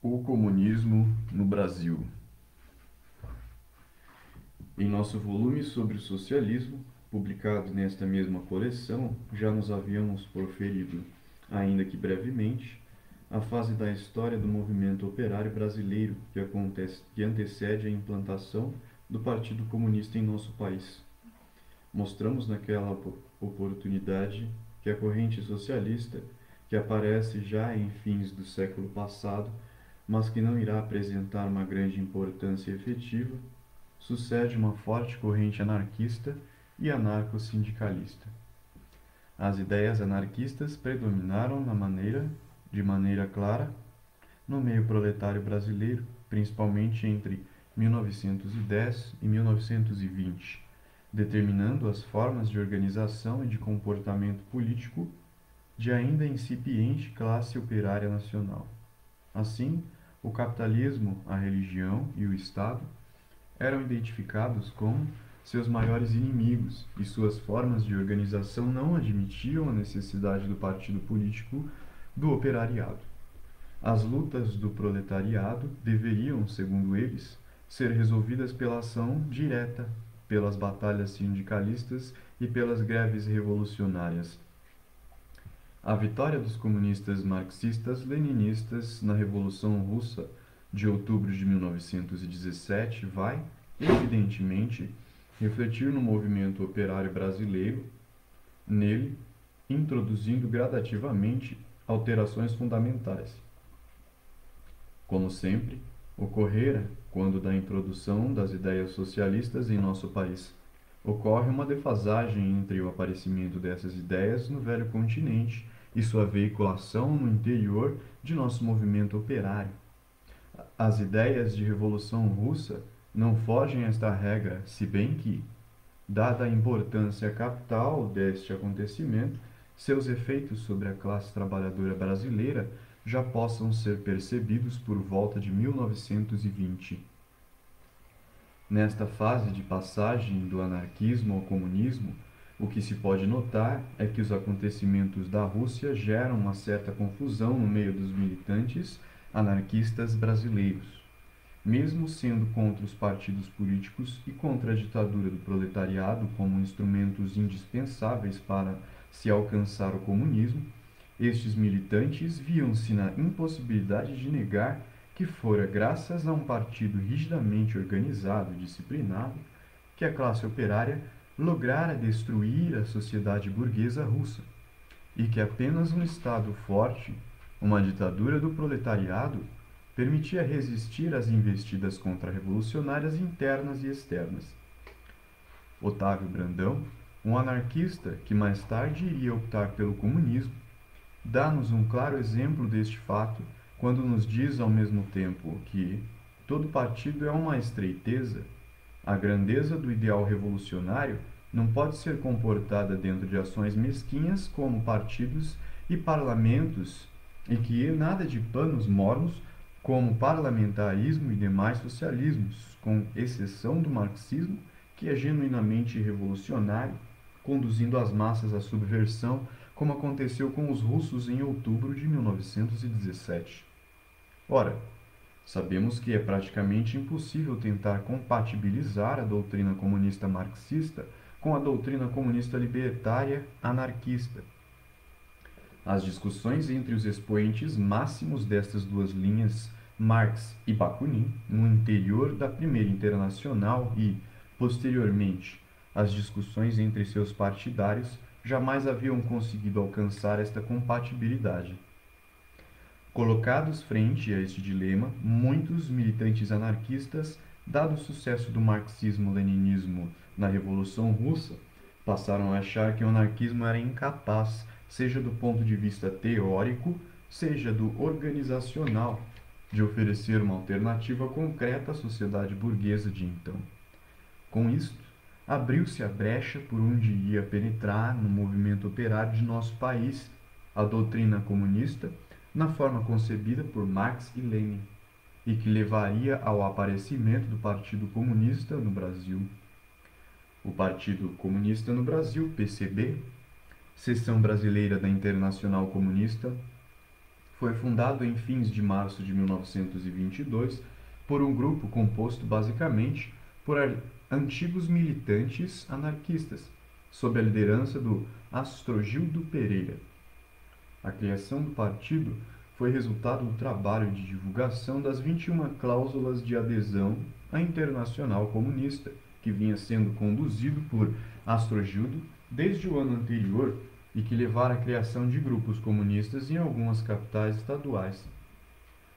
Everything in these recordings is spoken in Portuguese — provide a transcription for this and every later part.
O comunismo no Brasil. Em nosso volume sobre o socialismo, publicado nesta mesma coleção, já nos havíamos proferido, ainda que brevemente, a fase da história do movimento operário brasileiro que antecede a implantação do Partido Comunista em nosso país. Mostramos naquela oportunidade que a corrente socialista, que aparece já em fins do século passado, mas que não irá apresentar uma grande importância efetiva, sucede uma forte corrente anarquista e anarco-sindicalista. As ideias anarquistas predominaram de maneira clara, no meio proletário brasileiro, principalmente entre 1910 e 1920, determinando as formas de organização e de comportamento político de ainda incipiente classe operária nacional. Assim, o capitalismo, a religião e o Estado eram identificados como seus maiores inimigos e suas formas de organização não admitiam a necessidade do partido político do operariado. As lutas do proletariado deveriam, segundo eles, ser resolvidas pela ação direta, pelas batalhas sindicalistas e pelas greves revolucionárias. A vitória dos comunistas marxistas-leninistas na Revolução Russa de outubro de 1917 vai, evidentemente, refletir no movimento operário brasileiro, nele, introduzindo gradativamente alterações fundamentais. Como sempre, ocorrera, quando da introdução das ideias socialistas em nosso país, ocorre uma defasagem entre o aparecimento dessas ideias no velho continente e sua veiculação no interior de nosso movimento operário. As ideias de Revolução Russa não fogem a esta regra, se bem que, dada a importância capital deste acontecimento, seus efeitos sobre a classe trabalhadora brasileira já possam ser percebidos por volta de 1920. Nesta fase de passagem do anarquismo ao comunismo, o que se pode notar é que os acontecimentos da Rússia geram uma certa confusão no meio dos militantes anarquistas brasileiros. Mesmo sendo contra os partidos políticos e contra a ditadura do proletariado como instrumentos indispensáveis para se alcançar o comunismo, estes militantes viam-se na impossibilidade de negar que fora graças a um partido rigidamente organizado e disciplinado que a classe operária lograra destruir a sociedade burguesa russa, e que apenas um Estado forte, uma ditadura do proletariado, permitia resistir às investidas contra-revolucionárias internas e externas. Otávio Brandão, um anarquista que mais tarde iria optar pelo comunismo, dá-nos um claro exemplo deste fato quando nos diz ao mesmo tempo que todo partido é uma estreiteza. A grandeza do ideal revolucionário não pode ser comportada dentro de ações mesquinhas como partidos e parlamentos, e que nada de panos mornos como parlamentarismo e demais socialismos, com exceção do marxismo, que é genuinamente revolucionário, conduzindo as massas à subversão, como aconteceu com os russos em outubro de 1917. Ora, sabemos que é praticamente impossível tentar compatibilizar a doutrina comunista marxista com a doutrina comunista libertária anarquista. As discussões entre os expoentes máximos destas duas linhas, Marx e Bakunin, no interior da Primeira Internacional e, posteriormente, as discussões entre seus partidários jamais haviam conseguido alcançar esta compatibilidade. Colocados frente a este dilema, muitos militantes anarquistas, dado o sucesso do marxismo-leninismo na Revolução Russa, passaram a achar que o anarquismo era incapaz, seja do ponto de vista teórico, seja do organizacional, de oferecer uma alternativa concreta à sociedade burguesa de então. Com isto, abriu-se a brecha por onde ia penetrar no movimento operário de nosso país a doutrina comunista, na forma concebida por Marx e Lenin, e que levaria ao aparecimento do Partido Comunista no Brasil. O Partido Comunista no Brasil, PCB, Seção Brasileira da Internacional Comunista, Foi fundado em fins de março de 1922 por um grupo composto basicamente por antigos militantes anarquistas, sob a liderança do Astrogildo Pereira. A criação do partido foi resultado do trabalho de divulgação das 21 cláusulas de adesão à Internacional Comunista, que vinha sendo conduzido por Astrogildo desde o ano anterior e que levara à criação de grupos comunistas em algumas capitais estaduais.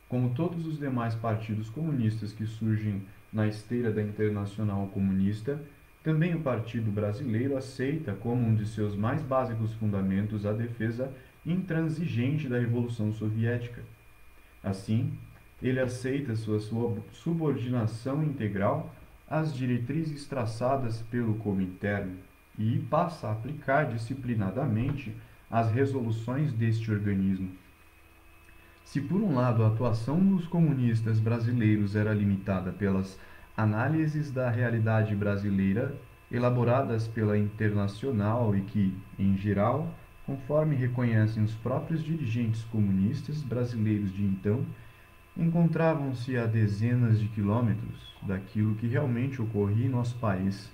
Como todos os demais partidos comunistas que surgem na esteira da Internacional Comunista, também o Partido Brasileiro aceita como um de seus mais básicos fundamentos a defesa intransigente da Revolução Soviética. Assim, ele aceita sua subordinação integral às diretrizes traçadas pelo Comintern e passa a aplicar disciplinadamente as resoluções deste organismo. Se por um lado a atuação dos comunistas brasileiros era limitada pelas análises da realidade brasileira elaboradas pela Internacional e que, em geral, conforme reconhecem os próprios dirigentes comunistas brasileiros de então, encontravam-se a dezenas de quilômetros daquilo que realmente ocorria em nosso país.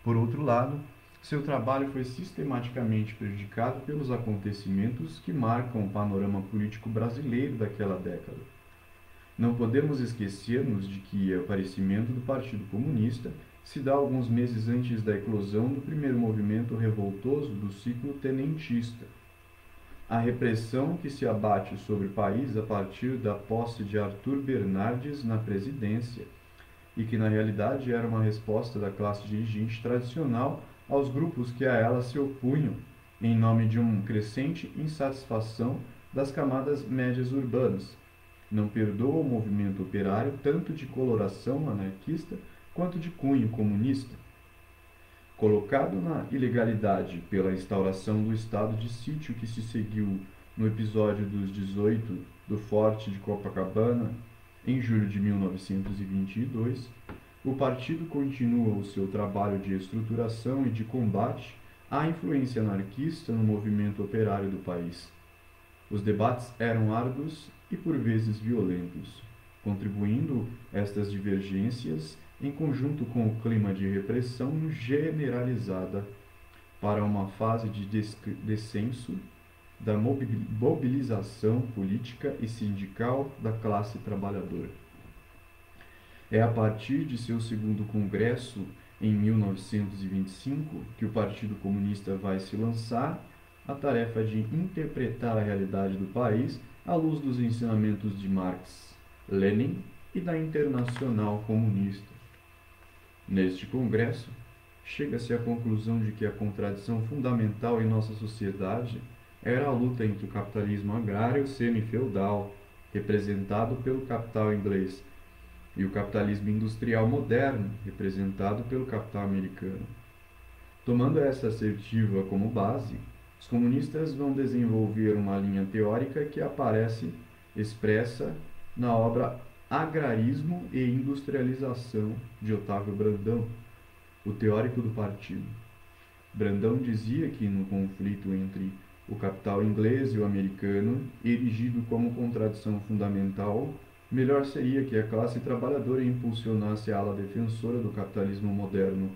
Por outro lado, seu trabalho foi sistematicamente prejudicado pelos acontecimentos que marcam o panorama político brasileiro daquela década. Não podemos esquecer-nos de que o aparecimento do Partido Comunista se dá alguns meses antes da eclosão do primeiro movimento revoltoso do ciclo tenentista. A repressão que se abate sobre o país a partir da posse de Arthur Bernardes na presidência, e que na realidade era uma resposta da classe dirigente tradicional aos grupos que a ela se opunham, em nome de uma crescente insatisfação das camadas médias urbanas. Não perdoa o movimento operário tanto de coloração anarquista quanto de cunho comunista. Colocado na ilegalidade pela instauração do estado de sítio que se seguiu no episódio dos 18 do Forte de Copacabana, em julho de 1922, o partido continua o seu trabalho de estruturação e de combate à influência anarquista no movimento operário do país. Os debates eram árduos e por vezes violentos, contribuindo estas divergências, em conjunto com o clima de repressão generalizada, para uma fase de descenso da mobilização política e sindical da classe trabalhadora. É a partir de seu segundo congresso, em 1925, que o Partido Comunista vai se lançar a tarefa de interpretar a realidade do país à luz dos ensinamentos de Marx, Lenin e da Internacional Comunista. Neste congresso, chega-se à conclusão de que a contradição fundamental em nossa sociedade era a luta entre o capitalismo agrário semi-feudal, representado pelo capital inglês, e o capitalismo industrial moderno, representado pelo capital americano. Tomando essa assertiva como base, os comunistas vão desenvolver uma linha teórica que aparece expressa na obra Agrarismo e Industrialização, de Otávio Brandão, o teórico do partido. Brandão dizia que no conflito entre o capital inglês e o americano, erigido como contradição fundamental, melhor seria que a classe trabalhadora impulsionasse a ala defensora do capitalismo moderno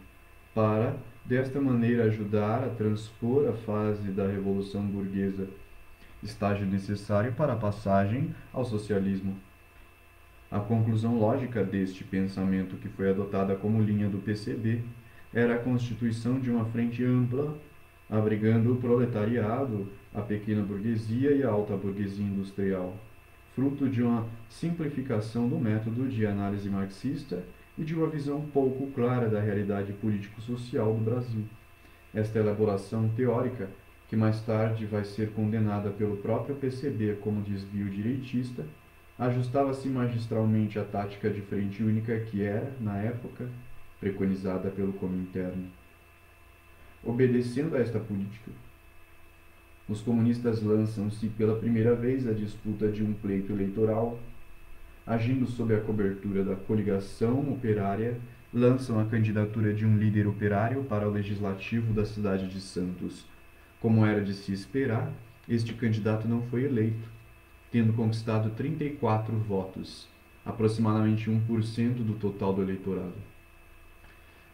para, desta maneira, ajudar a transpor a fase da Revolução Burguesa, estágio necessário para a passagem ao socialismo. A conclusão lógica deste pensamento, que foi adotada como linha do PCB, era a constituição de uma frente ampla, abrigando o proletariado, a pequena burguesia e a alta burguesia industrial, fruto de uma simplificação do método de análise marxista e de uma visão pouco clara da realidade político-social do Brasil. Esta elaboração teórica, que mais tarde vai ser condenada pelo próprio PCB como desvio direitista, ajustava-se magistralmente à tática de frente única que era, na época, preconizada pelo Comintern. Obedecendo a esta política, os comunistas lançam-se pela primeira vez à disputa de um pleito eleitoral. Agindo sob a cobertura da coligação operária, lançam a candidatura de um líder operário para o legislativo da cidade de Santos. Como era de se esperar, este candidato não foi eleito. tendo conquistado 34 votos, aproximadamente 1% do total do eleitorado.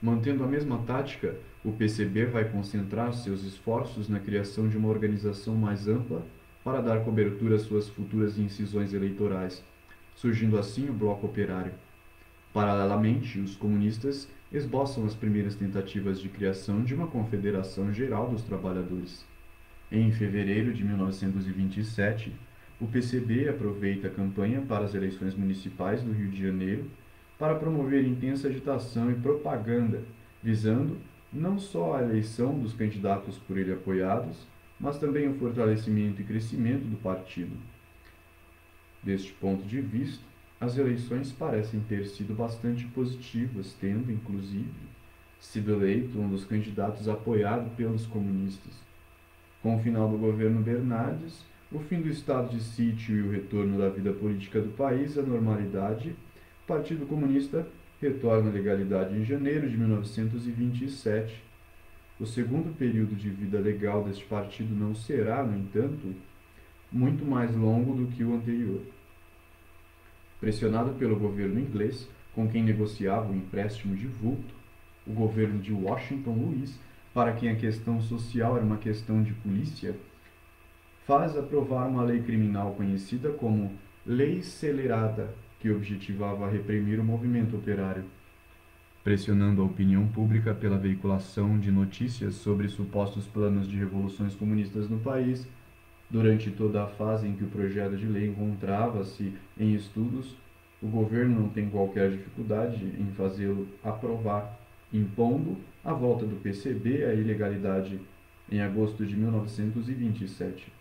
Mantendo a mesma tática, o PCB vai concentrar seus esforços na criação de uma organização mais ampla para dar cobertura às suas futuras incisões eleitorais, surgindo assim o Bloco Operário. Paralelamente, os comunistas esboçam as primeiras tentativas de criação de uma Confederação Geral dos Trabalhadores. Em fevereiro de 1927, o PCB aproveita a campanha para as eleições municipais do Rio de Janeiro para promover intensa agitação e propaganda, visando não só a eleição dos candidatos por ele apoiados, mas também o fortalecimento e crescimento do partido. Deste ponto de vista, as eleições parecem ter sido bastante positivas, tendo, inclusive, sido eleito um dos candidatos apoiado pelos comunistas. Com o final do governo Bernardes, o fim do estado de sítio e o retorno da vida política do país à normalidade, o Partido Comunista retorna à legalidade em janeiro de 1927. O segundo período de vida legal deste partido não será, no entanto, muito mais longo do que o anterior. Pressionado pelo governo inglês, com quem negociava um empréstimo de vulto, o governo de Washington Luiz, para quem a questão social era uma questão de polícia, faz aprovar uma lei criminal conhecida como Lei Celerada, que objetivava reprimir o movimento operário. Pressionando a opinião pública pela veiculação de notícias sobre supostos planos de revoluções comunistas no país, durante toda a fase em que o projeto de lei encontrava-se em estudos, o governo não tem qualquer dificuldade em fazê-lo aprovar, impondo a volta do PCB à ilegalidade em agosto de 1927.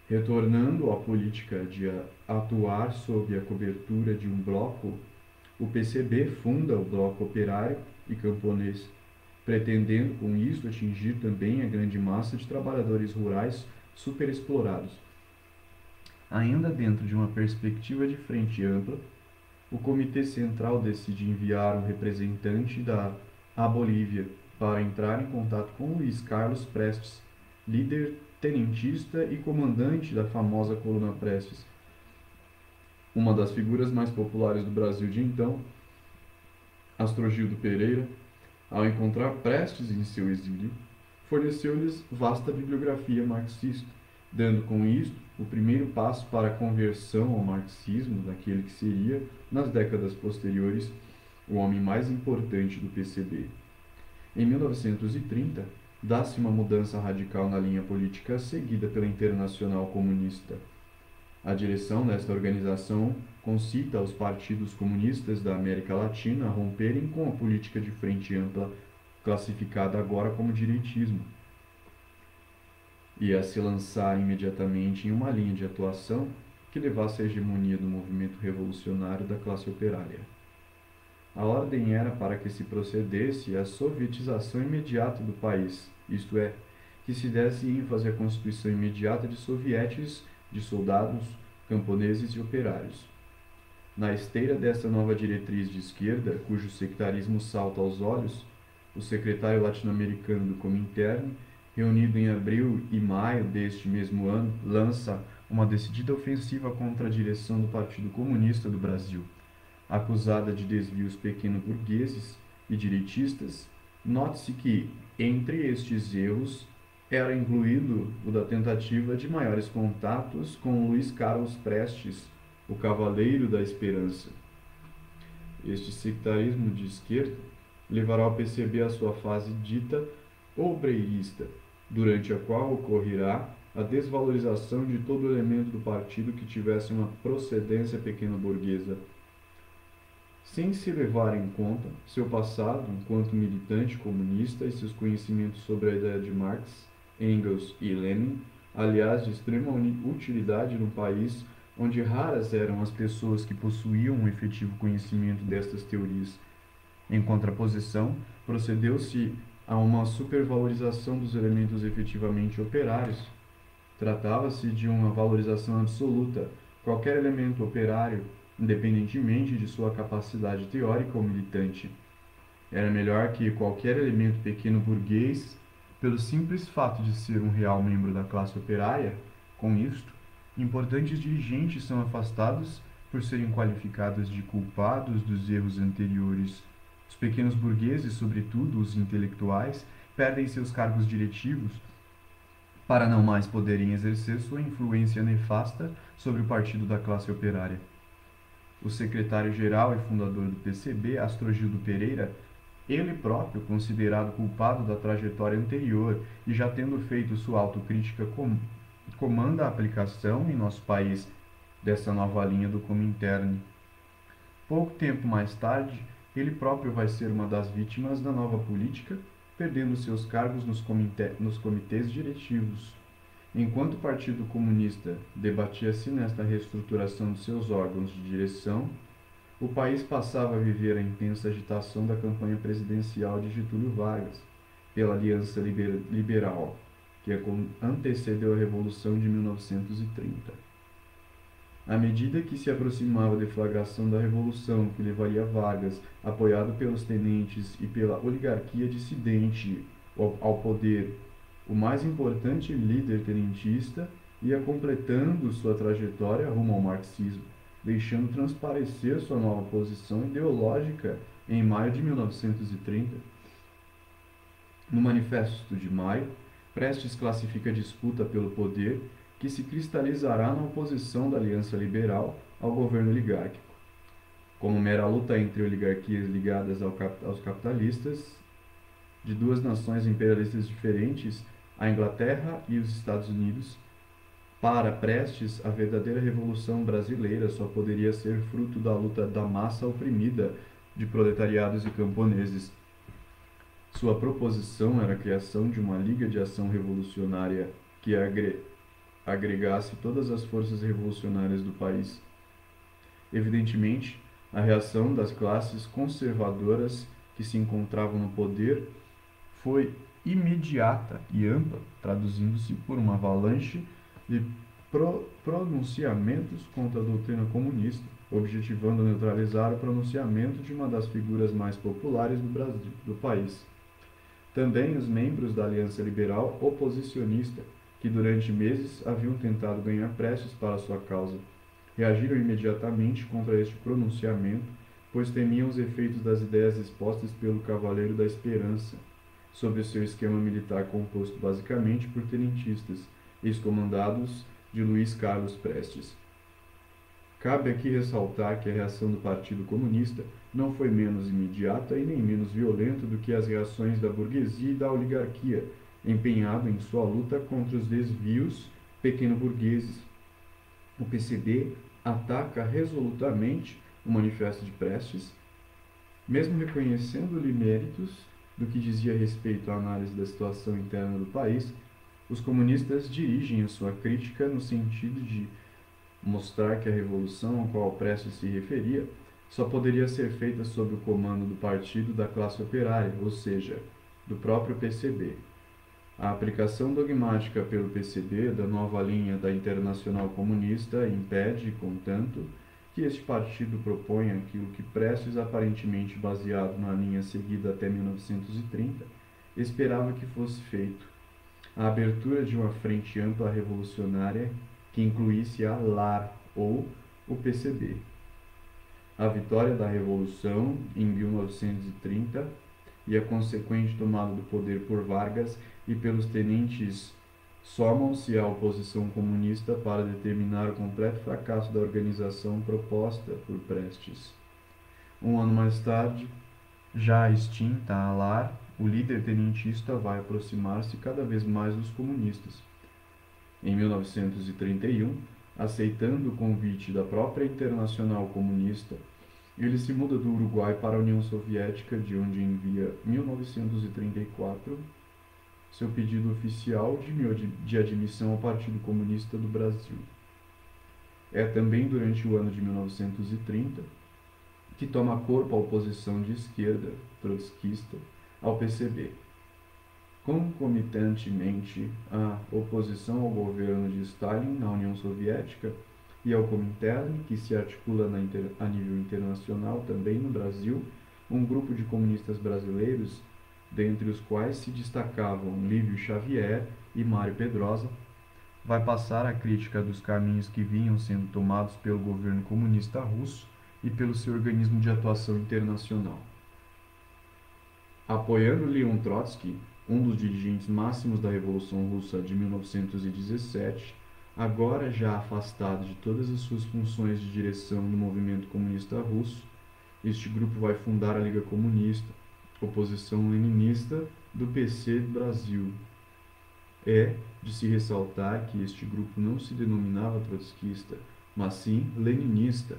Retornando à política de atuar sob a cobertura de um bloco, o PCB funda o Bloco Operário e Camponês, pretendendo com isso atingir também a grande massa de trabalhadores rurais superexplorados. Ainda dentro de uma perspectiva de frente ampla, o Comitê Central decide enviar um representante à Bolívia para entrar em contato com Luiz Carlos Prestes, líder tenentista e comandante da famosa Coluna Prestes, uma das figuras mais populares do Brasil de então. Astrogildo Pereira, ao encontrar Prestes em seu exílio, forneceu-lhes vasta bibliografia marxista, dando com isto o primeiro passo para a conversão ao marxismo daquele que seria, nas décadas posteriores, o homem mais importante do PCB. Em 1930, dá-se uma mudança radical na linha política seguida pela Internacional Comunista. A direção desta organização concita aos partidos comunistas da América Latina a romperem com a política de frente ampla, classificada agora como direitismo, e a se lançar imediatamente em uma linha de atuação que levasse à hegemonia do movimento revolucionário da classe operária. A ordem era para que se procedesse à sovietização imediata do país, isto é, que se desse ênfase à constituição imediata de sovietes de soldados, camponeses e operários. Na esteira desta nova diretriz de esquerda, cujo sectarismo salta aos olhos, o secretário latino-americano do Comintern, reunido em abril e maio deste mesmo ano, lança uma decidida ofensiva contra a direção do Partido Comunista do Brasil, acusada de desvios pequeno-burgueses e direitistas. Note-se que, entre estes erros, era incluído o da tentativa de maiores contatos com Luiz Carlos Prestes, o Cavaleiro da Esperança. Este sectarismo de esquerda levará o PCB à sua fase dita obreirista, durante a qual ocorrerá a desvalorização de todo elemento do partido que tivesse uma procedência pequeno-burguesa, sem se levar em conta seu passado enquanto militante comunista e seus conhecimentos sobre a ideia de Marx, Engels e Lenin, aliás de extrema utilidade num país onde raras eram as pessoas que possuíam um efetivo conhecimento destas teorias. Em contraposição, procedeu-se a uma supervalorização dos elementos efetivamente operários. Tratava-se de uma valorização absoluta. Qualquer elemento operário, independentemente de sua capacidade teórica ou militante, era melhor que qualquer elemento pequeno-burguês, pelo simples fato de ser um real membro da classe operária. Com isto, Importantes dirigentes são afastados por serem qualificados de culpados dos erros anteriores. Os pequenos burgueses, sobretudo os intelectuais, perdem seus cargos diretivos para não mais poderem exercer sua influência nefasta sobre o partido da classe operária. O secretário-geral e fundador do PCB, Astrogildo Pereira, ele próprio considerado culpado da trajetória anterior e já tendo feito sua autocrítica, comanda a aplicação em nosso país dessa nova linha do Comintern. Pouco tempo mais tarde, ele próprio vai ser uma das vítimas da nova política, perdendo seus cargos nos comitês diretivos. Enquanto o Partido Comunista debatia-se nesta reestruturação de seus órgãos de direção, o país passava a viver a intensa agitação da campanha presidencial de Getúlio Vargas pela Aliança Liberal, que antecedeu a Revolução de 1930. À medida que se aproximava a deflagração da Revolução, que levaria Vargas, apoiado pelos tenentes e pela oligarquia dissidente, ao poder, o mais importante líder tenentista ia completando sua trajetória rumo ao marxismo, deixando transparecer sua nova posição ideológica em maio de 1930. No Manifesto de Maio, Prestes classifica a disputa pelo poder que se cristalizará na oposição da Aliança Liberal ao governo oligárquico, como mera luta entre oligarquias ligadas aos capitalistas de duas nações imperialistas diferentes, a Inglaterra e os Estados Unidos. Para Prestes, a verdadeira Revolução Brasileira só poderia ser fruto da luta da massa oprimida de proletariados e camponeses. Sua proposição era a criação de uma Liga de Ação Revolucionária que agregasse todas as forças revolucionárias do país. Evidentemente, a reação das classes conservadoras que se encontravam no poder foi imediata e ampla, traduzindo-se por uma avalanche de pronunciamentos contra a doutrina comunista, objetivando neutralizar o pronunciamento de uma das figuras mais populares do país. Também os membros da Aliança Liberal oposicionista, que durante meses haviam tentado ganhar Prestes para sua causa, reagiram imediatamente contra este pronunciamento, pois temiam os efeitos das ideias expostas pelo Cavaleiro da Esperança, sobre seu esquema militar composto basicamente por tenentistas, ex-comandados de Luiz Carlos Prestes. Cabe aqui ressaltar que a reação do Partido Comunista não foi menos imediata e nem menos violenta do que as reações da burguesia e da oligarquia, empenhado em sua luta contra os desvios pequeno-burgueses. O PCB ataca resolutamente o Manifesto de Prestes, mesmo reconhecendo-lhe méritos do que dizia respeito à análise da situação interna do país. Os comunistas dirigem a sua crítica no sentido de mostrar que a revolução a qual Prestes se referia só poderia ser feita sob o comando do partido da classe operária, ou seja, do próprio PCB. A aplicação dogmática pelo PCB da nova linha da Internacional Comunista impede, contanto, que este partido proponha aquilo que Prestes, aparentemente baseado na linha seguida até 1930, esperava que fosse feito: a abertura de uma frente ampla revolucionária que incluísse a LAR, ou o PCB. A vitória da Revolução, em 1930, e a consequente tomada do poder por Vargas e pelos tenentes somam-se à oposição comunista para determinar o completo fracasso da organização proposta por Prestes. Um ano mais tarde, já extinta a LAR, o líder tenentista vai aproximar-se cada vez mais dos comunistas. Em 1931, aceitando o convite da própria Internacional Comunista, ele se muda do Uruguai para a União Soviética, de onde envia, em 1934, seu pedido oficial de admissão ao Partido Comunista do Brasil. É também durante o ano de 1930 que toma corpo a oposição de esquerda trotskista ao PCB. Concomitantemente, a oposição ao governo de Stalin na União Soviética e ao Comintern, que se articula a nível internacional também no Brasil, um grupo de comunistas brasileiros, dentre os quais se destacavam Lívio Xavier e Mário Pedrosa, vai passar a crítica dos caminhos que vinham sendo tomados pelo governo comunista russo e pelo seu organismo de atuação internacional. Apoiando Leon Trotsky, um dos dirigentes máximos da Revolução Russa de 1917, agora já afastado de todas as suas funções de direção do movimento comunista russo, este grupo vai fundar a Liga Comunista, oposição leninista do PC do Brasil. É de se ressaltar que este grupo não se denominava trotskista, mas sim leninista,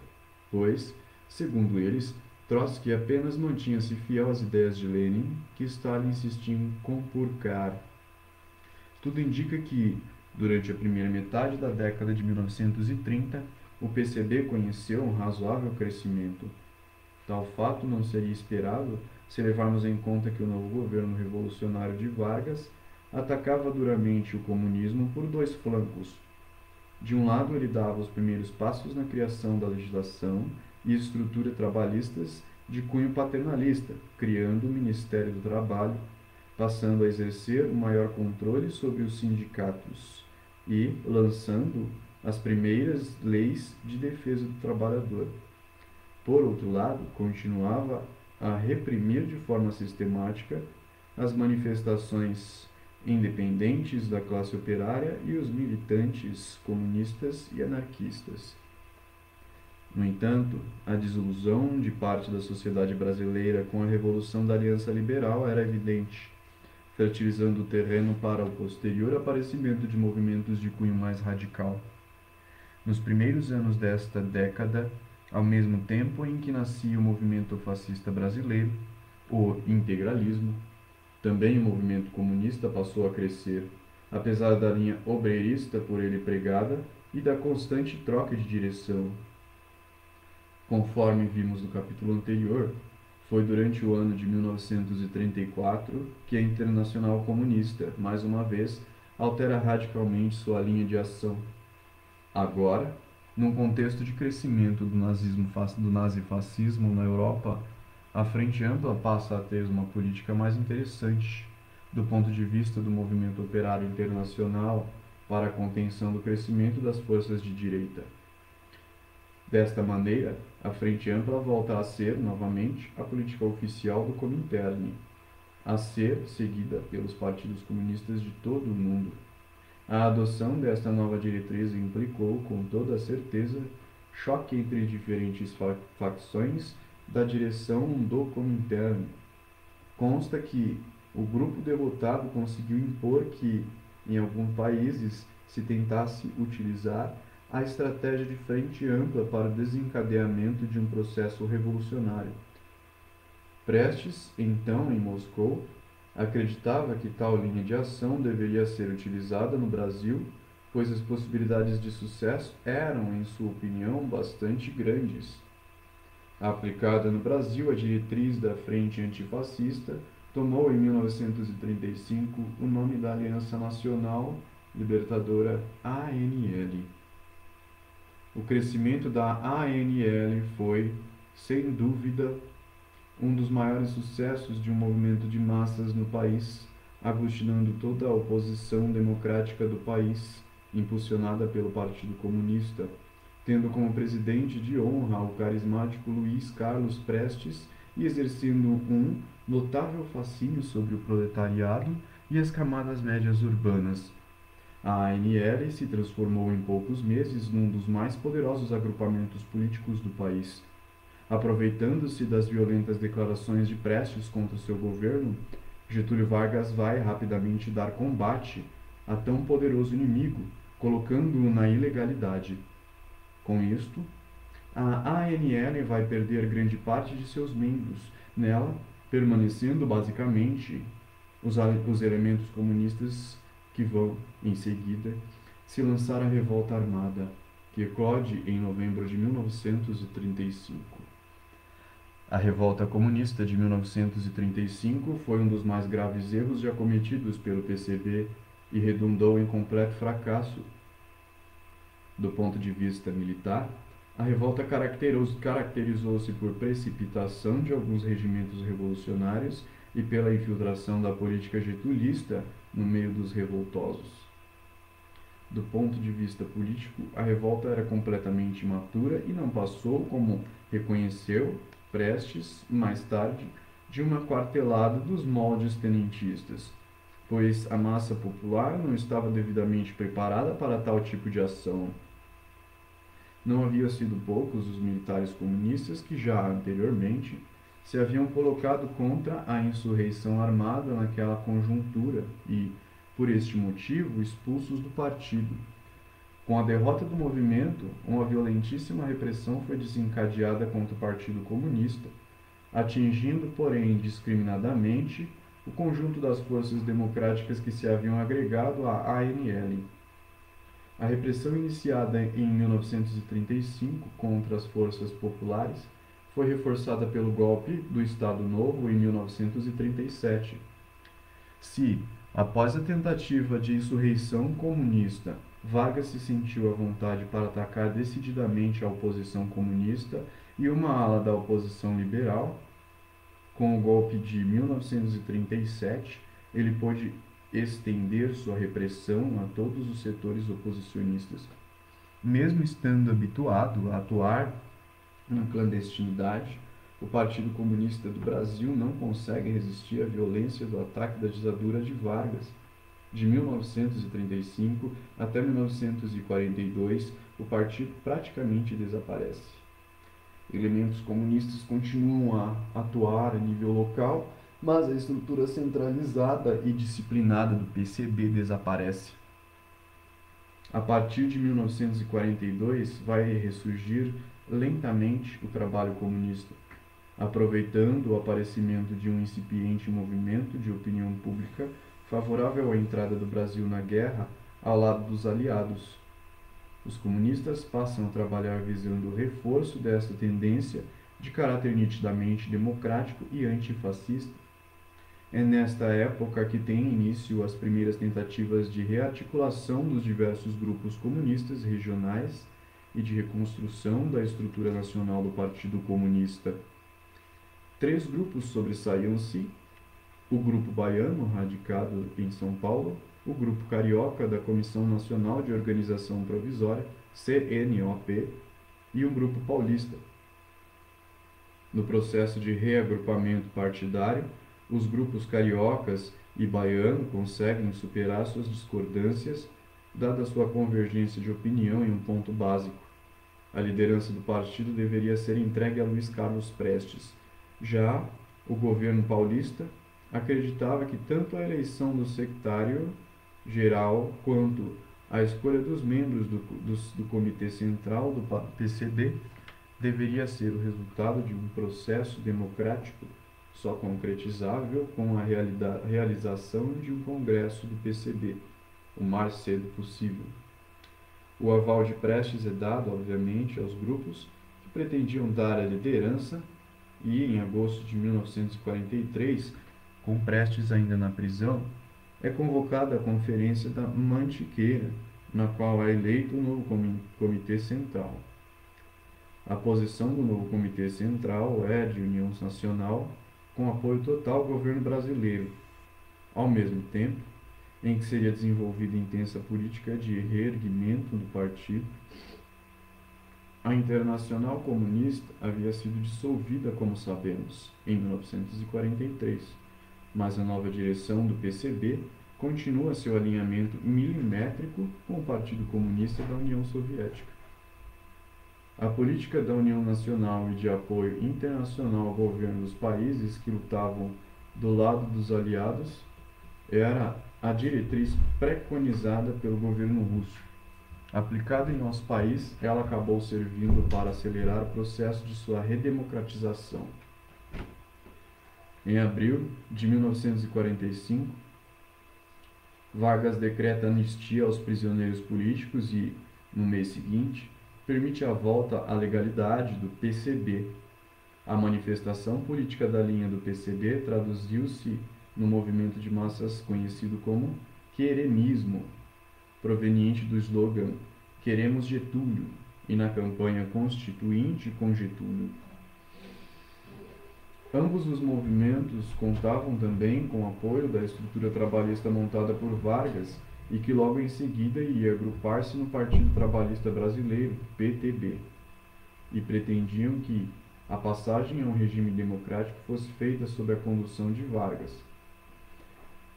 pois, segundo eles, Trotsky apenas mantinha-se fiel às ideias de Lenin, que Stalin insistia em compurcar. Tudo indica que, durante a primeira metade da década de 1930, o PCB conheceu um razoável crescimento. Tal fato não seria esperado se levarmos em conta que o novo governo revolucionário de Vargas atacava duramente o comunismo por dois flancos. De um lado, ele dava os primeiros passos na criação da legislação e estrutura trabalhistas de cunho paternalista, criando o Ministério do Trabalho, passando a exercer o maior controle sobre os sindicatos e lançando as primeiras leis de defesa do trabalhador. Por outro lado, continuava a reprimir de forma sistemática as manifestações independentes da classe operária e os militantes comunistas e anarquistas. No entanto, a desilusão de parte da sociedade brasileira com a Revolução da Aliança Liberal era evidente, fertilizando o terreno para o posterior aparecimento de movimentos de cunho mais radical. Nos primeiros anos desta década, ao mesmo tempo em que nascia o movimento fascista brasileiro, o integralismo, também o movimento comunista passou a crescer, apesar da linha obreirista por ele pregada e da constante troca de direção. Conforme vimos no capítulo anterior, foi durante o ano de 1934 que a Internacional Comunista, mais uma vez, altera radicalmente sua linha de ação. Agora, num contexto de crescimento do nazifascismo na Europa, a Frente Ampla passa a ter uma política mais interessante, do ponto de vista do movimento operário internacional, para a contenção do crescimento das forças de direita. Desta maneira, a Frente Ampla volta a ser, novamente, a política oficial do Comintern, a ser seguida pelos partidos comunistas de todo o mundo. A adoção desta nova diretriz implicou, com toda certeza, choque entre diferentes facções da direção do Comintern. Consta que o grupo derrotado conseguiu impor que, em alguns países, se tentasse utilizar a estratégia de frente ampla para o desencadeamento de um processo revolucionário. Prestes, então, em Moscou, acreditava que tal linha de ação deveria ser utilizada no Brasil, pois as possibilidades de sucesso eram, em sua opinião, bastante grandes. Aplicada no Brasil, a diretriz da Frente Antifascista tomou, em 1935, o nome da Aliança Nacional Libertadora ANL. O crescimento da ANL foi, sem dúvida, um dos maiores sucessos de um movimento de massas no país, aglutinando toda a oposição democrática do país, impulsionada pelo Partido Comunista, tendo como presidente de honra o carismático Luiz Carlos Prestes e exercendo um notável fascínio sobre o proletariado e as camadas médias urbanas. A ANL se transformou em poucos meses num dos mais poderosos agrupamentos políticos do país. Aproveitando-se das violentas declarações de Prestes contra seu governo, Getúlio Vargas vai rapidamente dar combate a tão poderoso inimigo, colocando-o na ilegalidade. Com isto, a ANL vai perder grande parte de seus membros, nela permanecendo basicamente os elementos comunistas que vão, em seguida, se lançar à revolta armada, que eclode em novembro de 1935. A revolta comunista de 1935 foi um dos mais graves erros já cometidos pelo PCB e redundou em completo fracasso. Do ponto de vista militar, a revolta caracterizou-se por precipitação de alguns regimentos revolucionários e pela infiltração da política getulista no meio dos revoltosos. Do ponto de vista político, a revolta era completamente imatura e não passou, como reconheceu Prestes mais tarde, de uma quartelada dos moldes tenentistas, pois a massa popular não estava devidamente preparada para tal tipo de ação. Não haviam sido poucos os militares comunistas que já anteriormente se haviam colocado contra a insurreição armada naquela conjuntura e, por este motivo, expulsos do partido. Com a derrota do movimento, uma violentíssima repressão foi desencadeada contra o Partido Comunista, atingindo, porém, indiscriminadamente o conjunto das forças democráticas que se haviam agregado à ANL. A repressão iniciada em 1935 contra as forças populares foi reforçada pelo golpe do Estado Novo em 1937. Se, após a tentativa de insurreição comunista, Vargas se sentiu à vontade para atacar decididamente a oposição comunista e uma ala da oposição liberal, com o golpe de 1937, ele pôde estender sua repressão a todos os setores oposicionistas. Mesmo estando habituado a atuar na clandestinidade, o Partido Comunista do Brasil não consegue resistir à violência do ataque da ditadura de Vargas. De 1935 até 1942, o partido praticamente desaparece. Elementos comunistas continuam a atuar a nível local, mas a estrutura centralizada e disciplinada do PCB desaparece. A partir de 1942, vai ressurgir lentamente o trabalho comunista, aproveitando o aparecimento de um incipiente movimento de opinião pública favorável à entrada do Brasil na guerra ao lado dos aliados. Os comunistas passam a trabalhar visando o reforço desta tendência de caráter nitidamente democrático e antifascista. É nesta época que têm início as primeiras tentativas de rearticulação dos diversos grupos comunistas regionais e de reconstrução da estrutura nacional do Partido Comunista. 3 grupos sobressaíam-se: o Grupo Baiano, radicado em São Paulo, o Grupo Carioca da Comissão Nacional de Organização Provisória, CNOP, e o Grupo Paulista. No processo de reagrupamento partidário, os grupos cariocas e baiano conseguem superar suas discordâncias, dada sua convergência de opinião em um ponto básico. A liderança do partido deveria ser entregue a Luiz Carlos Prestes. Já o governo paulista acreditava que tanto a eleição do secretário geral quanto a escolha dos membros do Comitê Central do PCB deveria ser o resultado de um processo democrático só concretizável com a realização de um congresso do PCB, o mais cedo possível. O aval de Prestes é dado, obviamente, aos grupos que pretendiam dar a liderança e, em agosto de 1943, com Prestes ainda na prisão, é convocada a Conferência da Mantiqueira, na qual é eleito o novo Comitê Central. A posição do novo Comitê Central é de união nacional, com apoio total ao governo brasileiro, ao mesmo tempo em que seria desenvolvida intensa política de reerguimento do partido. A Internacional Comunista havia sido dissolvida, como sabemos, em 1943, mas a nova direção do PCB continua seu alinhamento milimétrico com o Partido Comunista da União Soviética. A política da União Nacional e de apoio internacional ao governo dos países que lutavam do lado dos aliados era a diretriz preconizada pelo governo russo. Aplicada em nosso país, ela acabou servindo para acelerar o processo de sua redemocratização. Em abril de 1945, Vargas decreta anistia aos prisioneiros políticos e, no mês seguinte, permite a volta à legalidade do PCB. A manifestação política da linha do PCB traduziu-se no movimento de massas conhecido como queremismo, proveniente do slogan "Queremos Getúlio", e na campanha constituinte com Getúlio. Ambos os movimentos contavam também com o apoio da estrutura trabalhista montada por Vargas e que logo em seguida iria agrupar-se no Partido Trabalhista Brasileiro, PTB, e pretendiam que a passagem a um regime democrático fosse feita sob a condução de Vargas.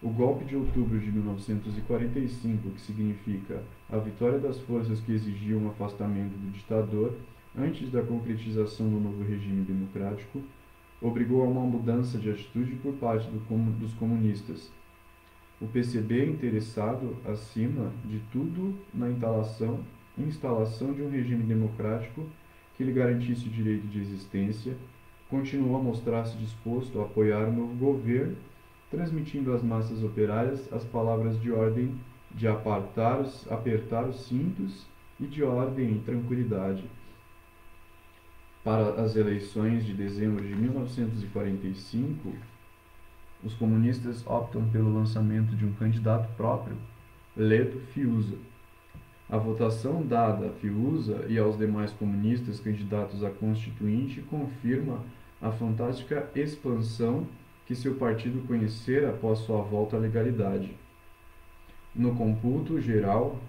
O golpe de outubro de 1945, que significa a vitória das forças que exigiam o afastamento do ditador antes da concretização do novo regime democrático, obrigou a uma mudança de atitude por parte dos comunistas. O PCB é interessado, acima de tudo, na instalação de um regime democrático que lhe garantisse o direito de existência, continuou a mostrar-se disposto a apoiar o novo governo, transmitindo às massas operárias as palavras de ordem de apertar os cintos e de ordem e tranquilidade. Para as eleições de dezembro de 1945, os comunistas optam pelo lançamento de um candidato próprio, Ledo Fiuza. A votação dada a Fiuza e aos demais comunistas candidatos a constituinte confirma a fantástica expansão que seu partido conhecera após sua volta à legalidade. No cômputo geral,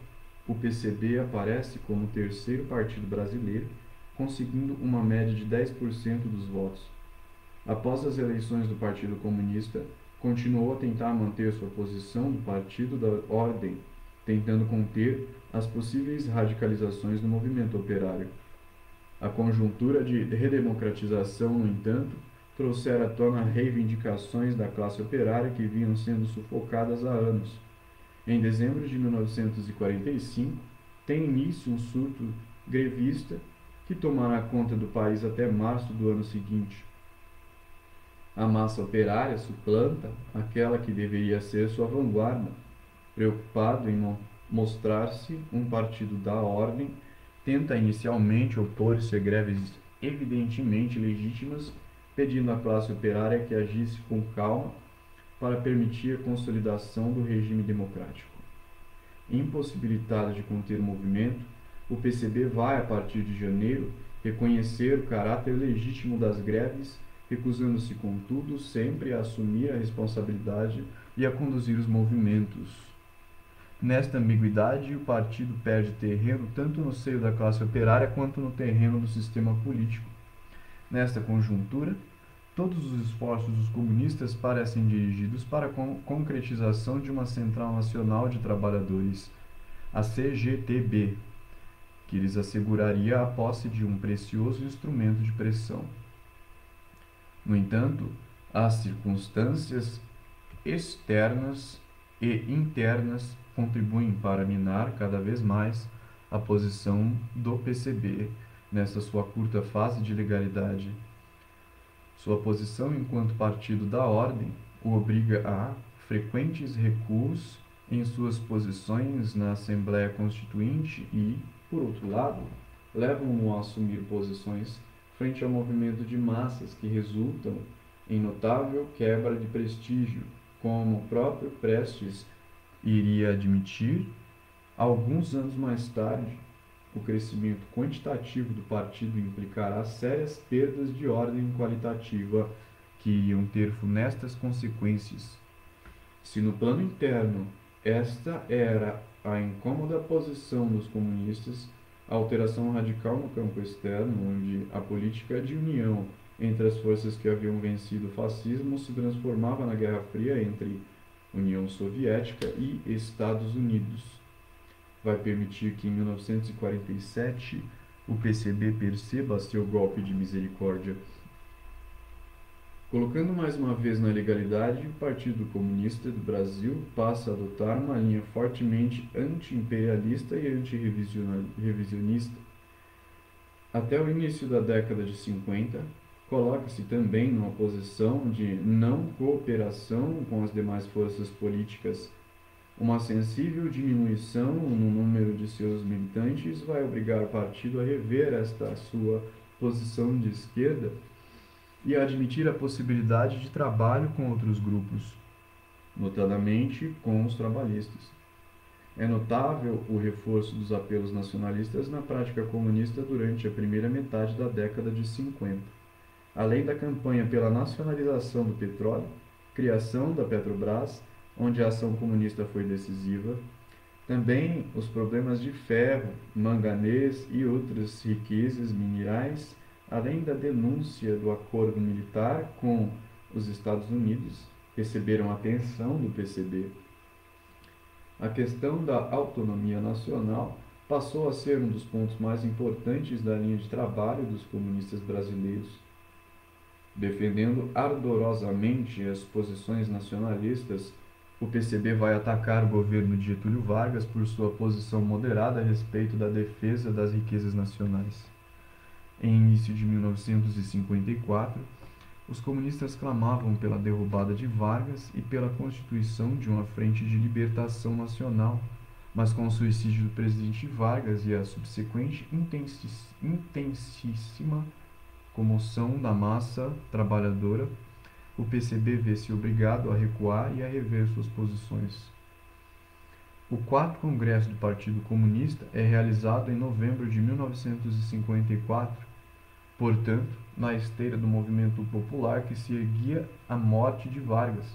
o PCB aparece como o terceiro partido brasileiro, conseguindo uma média de 10% dos votos. Após as eleições do Partido Comunista, continuou a tentar manter sua posição do Partido da Ordem, tentando conter as possíveis radicalizações do movimento operário. A conjuntura de redemocratização, no entanto, trouxera à tona reivindicações da classe operária que vinham sendo sufocadas há anos. Em dezembro de 1945, tem início um surto grevista que tomará conta do país até março do ano seguinte. A massa operária suplanta aquela que deveria ser sua vanguarda, preocupado em mostrar-se um partido da ordem, tenta inicialmente opor-se a greves evidentemente legítimas, pedindo à classe operária que agisse com calma para permitir a consolidação do regime democrático. Impossibilitado de conter o movimento, o PCB vai, a partir de janeiro, reconhecer o caráter legítimo das greves, recusando-se, contudo, sempre a assumir a responsabilidade e a conduzir os movimentos. Nesta ambiguidade, o partido perde terreno tanto no seio da classe operária quanto no terreno do sistema político. Nesta conjuntura, todos os esforços dos comunistas parecem dirigidos para a concretização de uma Central Nacional de Trabalhadores, a CGTB, que lhes asseguraria a posse de um precioso instrumento de pressão. No entanto, as circunstâncias externas e internas contribuem para minar cada vez mais a posição do PCB nesta sua curta fase de legalidade. Sua posição enquanto partido da ordem o obriga a frequentes recuos em suas posições na Assembleia Constituinte e, por outro lado, levam-no a assumir posições frente ao movimento de massas que resultam em notável quebra de prestígio, como o próprio Prestes iria admitir. Alguns anos mais tarde, o crescimento quantitativo do partido implicará sérias perdas de ordem qualitativa que iriam ter funestas consequências. Se no plano interno esta era a incômoda posição dos comunistas, a alteração radical no campo externo, onde a política de união entre as forças que haviam vencido o fascismo se transformava na Guerra Fria entre União Soviética e Estados Unidos, vai permitir que em 1947 o PCB perceba seu golpe de misericórdia. Colocando mais uma vez na legalidade, o Partido Comunista do Brasil passa a adotar uma linha fortemente anti-imperialista e anti-revisionista. Até o início da década de 50, coloca-se também numa posição de não cooperação com as demais forças políticas. Uma sensível diminuição no número de seus militantes vai obrigar o partido a rever esta sua posição de esquerda e a admitir a possibilidade de trabalho com outros grupos, notadamente com os trabalhistas. É notável o reforço dos apelos nacionalistas na prática comunista durante a primeira metade da década de 50. Além da campanha pela nacionalização do petróleo, criação da Petrobras, onde a ação comunista foi decisiva, Também os problemas de ferro, manganês e outras riquezas minerais, além da denúncia do acordo militar com os Estados Unidos, receberam atenção do PCB. A questão da autonomia nacional passou a ser um dos pontos mais importantes da linha de trabalho dos comunistas brasileiros. Defendendo ardorosamente as posições nacionalistas, o PCB vai atacar o governo de Getúlio Vargas por sua posição moderada a respeito da defesa das riquezas nacionais. Em início de 1954, os comunistas clamavam pela derrubada de Vargas e pela constituição de uma frente de libertação nacional, mas com o suicídio do presidente Vargas e a subsequente intensíssima comoção da massa trabalhadora, o PCB vê-se obrigado a recuar e a rever suas posições. O 4º Congresso do Partido Comunista é realizado em novembro de 1954, portanto, na esteira do movimento popular que se erguia à morte de Vargas.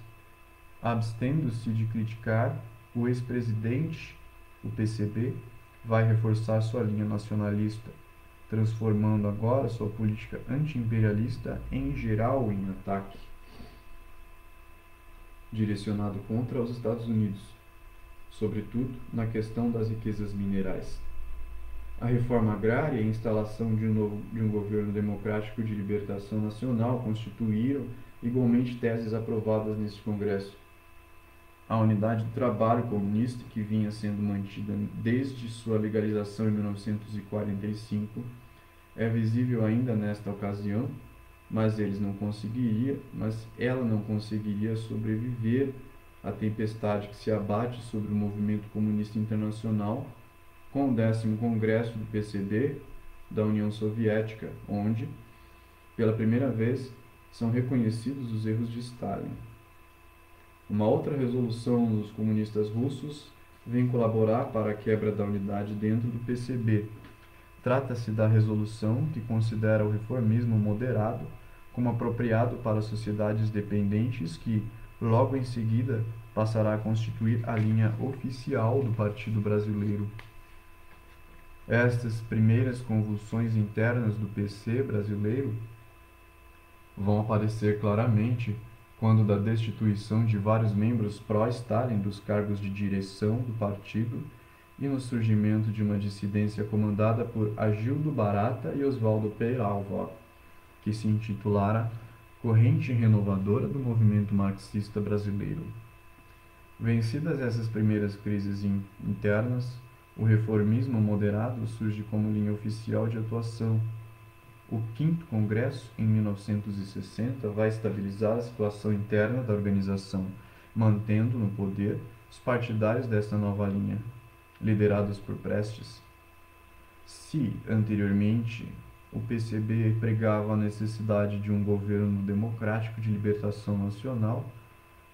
Abstendo-se de criticar o ex-presidente, o PCB vai reforçar sua linha nacionalista, transformando agora sua política anti-imperialista em geral em ataque, direcionado contra os Estados Unidos, sobretudo na questão das riquezas minerais. A reforma agrária e a instalação de um governo democrático de libertação nacional constituíram igualmente teses aprovadas neste Congresso. A unidade do trabalho comunista, que vinha sendo mantida desde sua legalização em 1945, é visível ainda nesta ocasião, mas ela não conseguiria sobreviver à tempestade que se abate sobre o movimento comunista internacional com o 10º Congresso do PCB da União Soviética, onde, pela primeira vez, são reconhecidos os erros de Stalin. Uma outra resolução dos comunistas russos vem colaborar para a quebra da unidade dentro do PCB. Trata-se da resolução que considera o reformismo moderado como apropriado para sociedades dependentes que, logo em seguida, passará a constituir a linha oficial do Partido Brasileiro. Estas primeiras convulsões internas do PC brasileiro vão aparecer claramente quando da destituição de vários membros pró-Stalin dos cargos de direção do partido e no surgimento de uma dissidência comandada por Agildo Barata e Oswaldo Peralva, que se intitulara Corrente Renovadora do Movimento Marxista Brasileiro. Vencidas essas primeiras crises internas, o reformismo moderado surge como linha oficial de atuação. O 5º Congresso, em 1960, vai estabilizar a situação interna da organização, mantendo no poder os partidários desta nova linha, liderados por Prestes. Se, anteriormente, o PCB pregava a necessidade de um governo democrático de libertação nacional,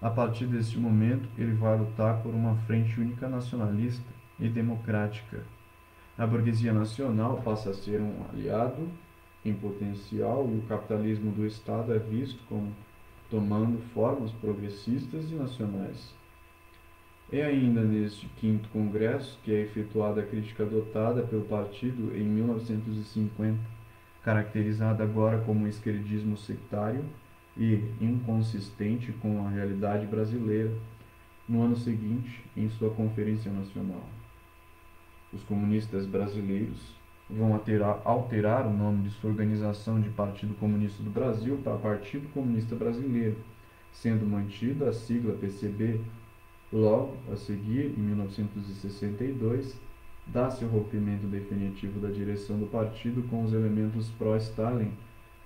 a partir deste momento ele vai lutar por uma frente única nacionalista e democrática. A burguesia nacional passa a ser um aliado em potencial e o capitalismo do Estado é visto como tomando formas progressistas e nacionais. É ainda neste 5º Congresso que é efetuada a crítica adotada pelo partido em 1950, caracterizada agora como um esquerdismo sectário e inconsistente com a realidade brasileira, no ano seguinte, em sua Conferência Nacional. Os comunistas brasileiros vão alterar o nome de sua organização de Partido Comunista do Brasil para Partido Comunista Brasileiro, sendo mantida a sigla PCB. Logo a seguir, em 1962, dá-se o rompimento definitivo da direção do partido com os elementos pró-Stalin,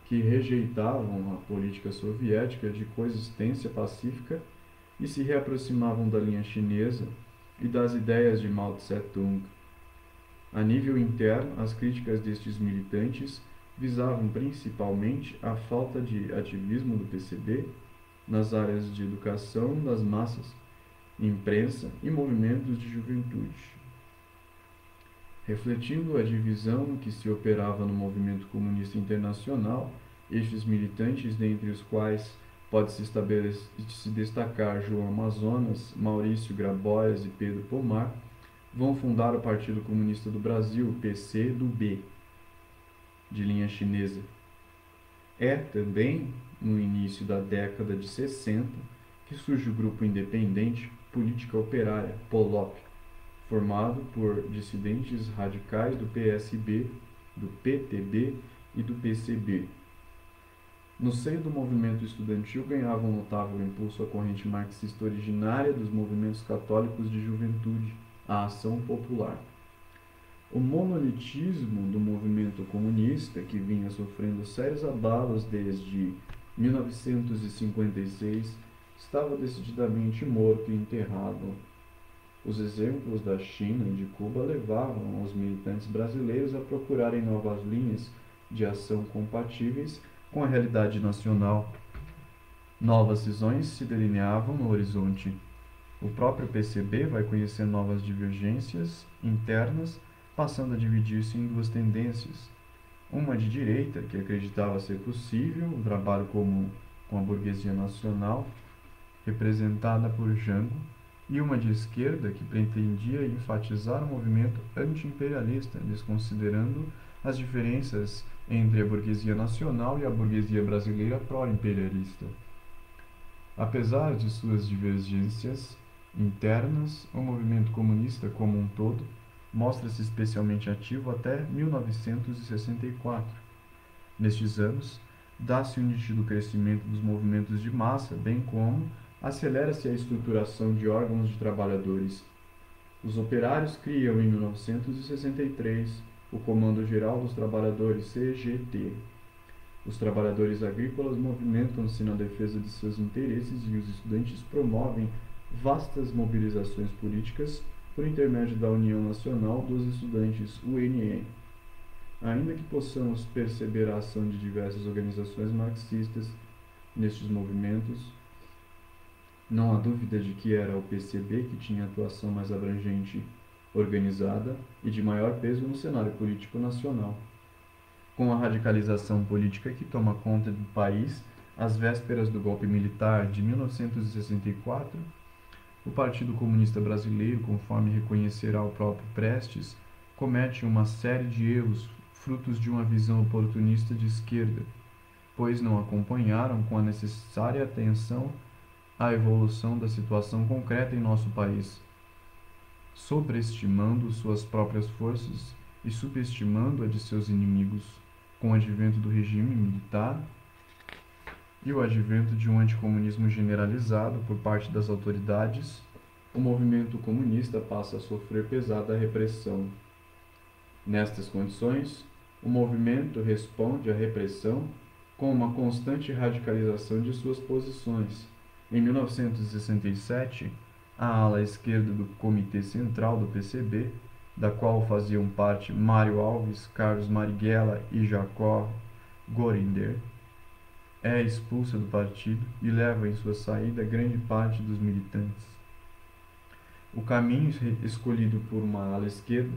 que rejeitavam a política soviética de coexistência pacífica e se reaproximavam da linha chinesa e das ideias de Mao Tse-tung. A nível interno, as críticas destes militantes visavam principalmente a falta de ativismo do PCB nas áreas de educação das massas, imprensa e movimentos de juventude. Refletindo a divisão que se operava no movimento comunista internacional, estes militantes, dentre os quais pode-se destacar João Amazonas, Maurício Grabois e Pedro Pomar, vão fundar o Partido Comunista do Brasil, PCdoB, de linha chinesa. É também no início da década de 60 que surge o grupo independente Política Operária, POLOP, formado por dissidentes radicais do PSB, do PTB e do PCB. No seio do movimento estudantil ganhava um notável impulso a corrente marxista originária dos movimentos católicos de juventude, a Ação Popular. O monolitismo do movimento comunista, que vinha sofrendo sérios abalos desde 1956, estava decididamente morto e enterrado. Os exemplos da China e de Cuba levavam os militantes brasileiros a procurarem novas linhas de ação compatíveis com a realidade nacional. Novas visões se delineavam no horizonte. O próprio PCB vai conhecer novas divergências internas, passando a dividir-se em duas tendências. Uma de direita, que acreditava ser possível um trabalho comum com a burguesia nacional, representada por Jango, e uma de esquerda, que pretendia enfatizar o movimento anti-imperialista, desconsiderando as diferenças entre a burguesia nacional e a burguesia brasileira pró-imperialista. Apesar de suas divergências internas, o movimento comunista como um todo mostra-se especialmente ativo até 1964. Nestes anos, dá-se um nítido crescimento dos movimentos de massa, bem como acelera-se a estruturação de órgãos de trabalhadores. Os operários criam, em 1963, o Comando Geral dos Trabalhadores, CGT. Os trabalhadores agrícolas movimentam-se na defesa de seus interesses e os estudantes promovem vastas mobilizações políticas por intermédio da União Nacional dos Estudantes, UNE. Ainda que possamos perceber a ação de diversas organizações marxistas nestes movimentos, não há dúvida de que era o PCB que tinha atuação mais abrangente, organizada e de maior peso no cenário político nacional. Com a radicalização política que toma conta do país às vésperas do golpe militar de 1964, o Partido Comunista Brasileiro, conforme reconhecerá o próprio Prestes, comete uma série de erros frutos de uma visão oportunista de esquerda, pois não acompanharam com a necessária atenção a evolução da situação concreta em nosso país, sobreestimando suas próprias forças e subestimando a de seus inimigos, com o advento do regime militar e o advento de um anticomunismo generalizado por parte das autoridades, o movimento comunista passa a sofrer pesada repressão. Nestas condições, o movimento responde à repressão com uma constante radicalização de suas posições. Em 1967, a ala esquerda do Comitê Central do PCB, da qual faziam parte Mário Alves, Carlos Marighella e Jacó Gorinder, é expulsa do partido e leva em sua saída grande parte dos militantes. O caminho escolhido por uma ala esquerda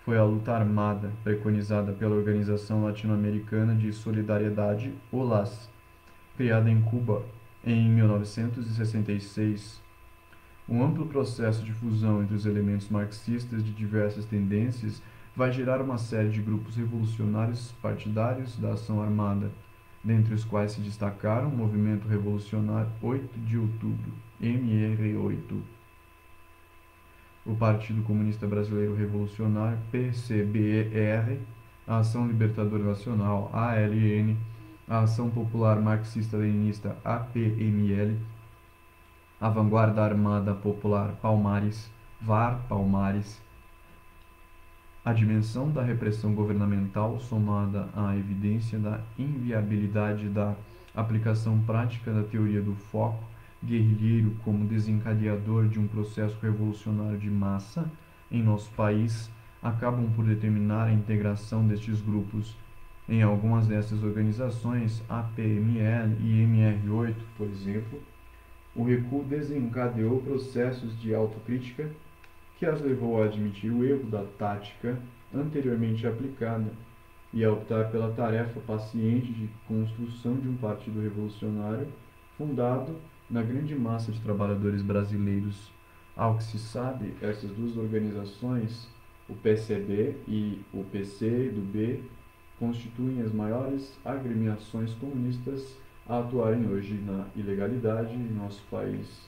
foi a luta armada, preconizada pela Organização Latino-Americana de Solidariedade, OLAS, criada em Cuba em 1966. Um amplo processo de fusão entre os elementos marxistas de diversas tendências vai gerar uma série de grupos revolucionários partidários da ação armada, dentre os quais se destacaram o Movimento Revolucionário 8 de Outubro, MR8, o Partido Comunista Brasileiro Revolucionário, PCBR, a Ação Libertadora Nacional, ALN, a Ação Popular Marxista-Leninista, APML, a Vanguarda Armada Popular Palmares, VAR Palmares. A dimensão da repressão governamental, somada à evidência da inviabilidade da aplicação prática da teoria do foco guerrilheiro como desencadeador de um processo revolucionário de massa em nosso país, acabam por determinar a integração destes grupos. Em algumas dessas organizações, APML e MR8, por exemplo, o recuo desencadeou processos de autocrítica que as levou a admitir o erro da tática anteriormente aplicada e a optar pela tarefa paciente de construção de um partido revolucionário fundado na grande massa de trabalhadores brasileiros, Ao que se sabe, essas duas organizações, o PCB e o PCdoB, constituem as maiores agremiações comunistas a atuarem hoje na ilegalidade em nosso país.